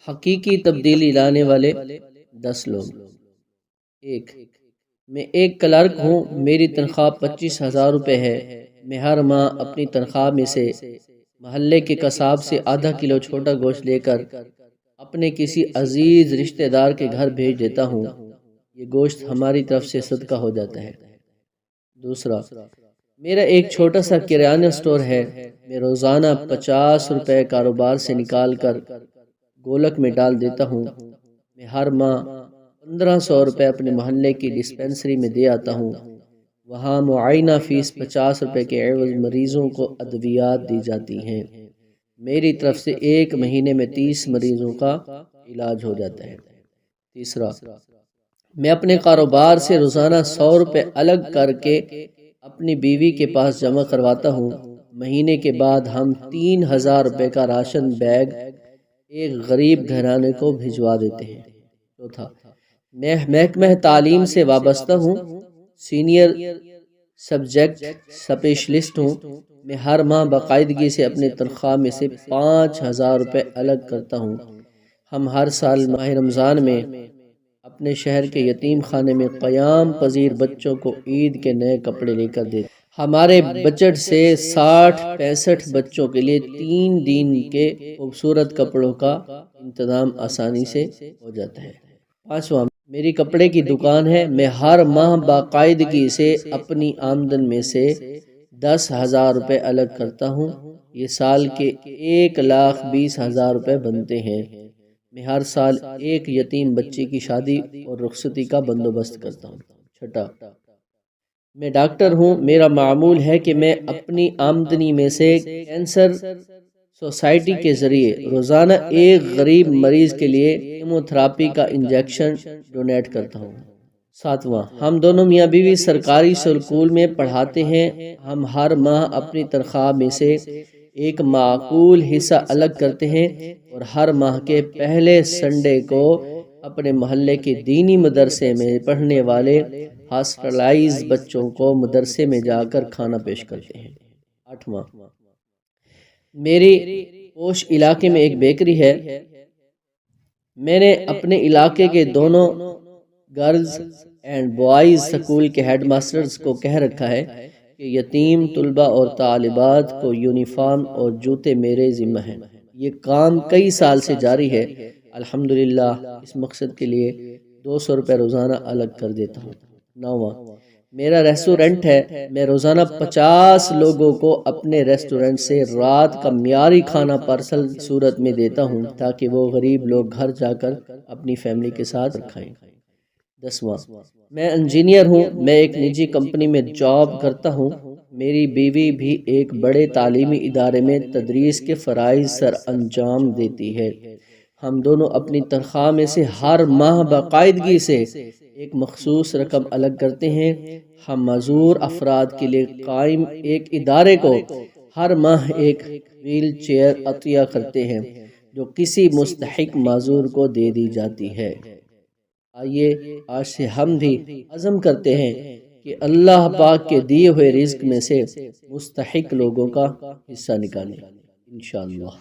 حقیقی تبدیلی لانے والے 10 لوگ۔ 1، میں ایک کلرک ہوں، میری تنخواہ 25,000 روپے ہے۔ میں ہر ماہ اپنی تنخواہ میں سے محلے کے قصاب سے آدھا کلو چھوٹا گوشت لے کر اپنے کسی عزیز رشتہ دار کے گھر بھیج دیتا ہوں۔ یہ گوشت ہماری طرف سے صدقہ ہو جاتا ہے۔ 2، میرا ایک چھوٹا سا کریانہ سٹور ہے۔ میں روزانہ 50 روپے کاروبار سے نکال کر گولک میں ڈال دیتا ہوں۔ میں ہر ماہ 1500 روپے اپنے محلے کی ڈسپنسری میں دے آتا ہوں۔ وہاں معائنہ فیس 50 روپے کے عوض مریضوں کو ادویات دی جاتی ہیں۔ میری طرف سے ایک مہینے میں 30 مریضوں کا علاج ہو جاتا ہے۔ 3، میں اپنے کاروبار سے روزانہ 100 روپے الگ کر کے اپنی بیوی کے پاس جمع کرواتا ہوں۔ مہینے کے بعد ہم 3000 روپے کا راشن بیگ ایک غریب گھرانے کو بھجوا دیتے ہیں۔ 4، میں محکمہ تعلیم سے وابستہ ہوں، سینئر سبجیکٹ اسپیشلسٹ ہوں۔ میں ہر ماہ باقاعدگی سے اپنی تنخواہ میں سے 5000 روپے الگ کرتا ہوں۔ ہم ہر سال ماہ رمضان میں اپنے شہر کے یتیم خانے میں قیام پذیر بچوں کو عید کے نئے کپڑے لے کر دیتے ہیں۔ ہمارے بجٹ سے 60-65 بچوں کے لیے 3 دن کے خوبصورت کپڑوں کا انتظام آسانی سے ہو جاتا ہے۔ 5، میری کپڑے کی دکان ہے۔ میں ہر ماہ باقاعدگی سے اپنی آمدن میں سے 10,000 روپے الگ کرتا ہوں۔ یہ سال کے 1,20,000 روپے بنتے ہیں۔ میں ہر سال ایک یتیم بچی کی شادی اور رخصتی کا بندوبست کرتا ہوں۔ 6، میں ڈاکٹر ہوں۔ میرا معمول ہے کہ میں اپنی آمدنی میں سے کینسر سوسائٹی کے ذریعے روزانہ ایک غریب مریض کے لیے کیموتھراپی کا انجیکشن ڈونیٹ کرتا ہوں۔ 7، ہم دونوں میاں بیوی سرکاری اسکول میں پڑھاتے ہیں۔ ہم ہر ماہ اپنی تنخواہ میں سے ایک معقول حصہ الگ کرتے ہیں اور ہر ماہ کے پہلے سنڈے کو اپنے محلے کے دینی مدرسے میں پڑھنے والے ہاسپٹلائز بچوں کو مدرسے میں جا کر کھانا پیش کرتے ہیں۔ 8، میری پوش علاقے میں ایک بیکری ہے۔ میں نے اپنے علاقے کے دونوں گرلز اینڈ بوائز سکول کے ہیڈ ماسٹرز کو کہہ رکھا ہے کہ یتیم طلباء اور طالبات کو یونیفارم اور جوتے میرے ذمہ ہیں۔ یہ کام کئی سال سے جاری ہے۔ الحمدللہ اس مقصد کے لیے 200 روپے روزانہ الگ کر دیتا ہوں۔ 9، میرا ریسٹورنٹ ہے۔ میں روزانہ 50 لوگوں کو اپنے ریسٹورنٹ سے رات کا معیاری کھانا پارسل صورت میں دیتا ہوں تاکہ وہ غریب لوگ گھر جا کر اپنی فیملی کے ساتھ کھائیں۔ 10، میں انجینئر ہوں۔ میں ایک نجی کمپنی میں جاب کرتا ہوں۔ میری بیوی بھی ایک بڑے تعلیمی ادارے میں تدریس کے فرائض سر انجام دیتی ہے۔ ہم دونوں اپنی تنخواہ میں سے ہر ماہ باقاعدگی سے ایک مخصوص رقم الگ کرتے ہیں۔ ہم معذور افراد کے لیے قائم ایک ادارے کو ہر ماہ ایک ویل چیئر عطیہ کرتے ہیں جو کسی مستحق معذور کو دے دی جاتی ہے۔ آئیے آج سے ہم بھی عزم کرتے ہیں کہ اللہ پاک کے دیے ہوئے رزق میں سے مستحق لوگوں کا حصہ نکالیں انشاءاللہ۔